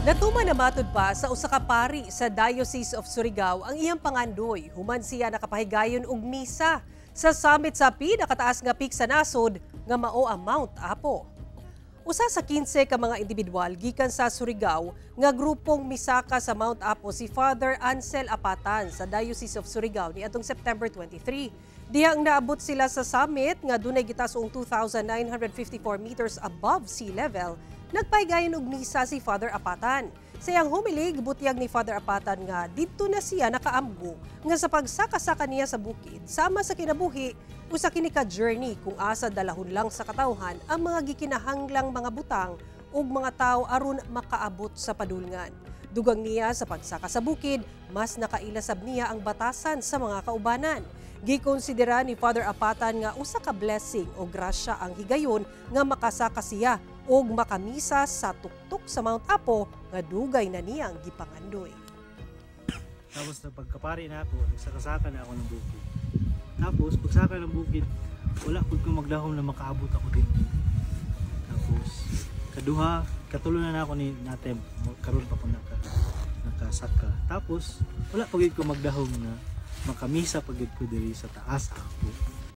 Natuma na matud pa sa usa ka pari sa Diocese of Surigao ang iyang pangandoy. Human siya nakapahigayon og misa sa summit sa pinakataas nga peak sa nasod nga mao ang Mount Apo. Usa sa 15 ka mga individual gikan sa Surigao nga grupong misaka sa Mount Apo si Father Ansel Apatan sa Diocese of Surigao niadtong September 23. Dihang naabot sila sa summit nga dunay gitasong 2,954 meters above sea level. Nagpaygayon og misa si Father Apatan. Sa iyang humilig, butyag ni Father Apatan nga didto na siya nakaamgo nga sa pagsaka-saka niya sa bukid sama sa kinabuhi usa kini ka journey kung asa dalahon lang sa katawhan ang mga gikinahanglang mga butang ug mga tawo aron makaabot sa padulngan. Dugang niya sa pagsaka sa bukid, mas nakailasab niya ang batasan sa mga kaubanan. Gikonsidera ni Father Apatan nga usa ka blessing o grasya ang higayon nga makasaka siya og makamisa sa tuktok sa Mount Apo nga dugay na niyang gipangandoy. Tapos na pagkapari na ako, nagsakasaka na ako ng bukid. Tapos pagsaka ng bukid, wala ko magdahom na makaabot ako din. Tapos kaduha, katulo na ako ni natin, karon pa ko nakasaka. Tapos wala pagid ko magdahom na makamisa pagid ko diri sa taas ako.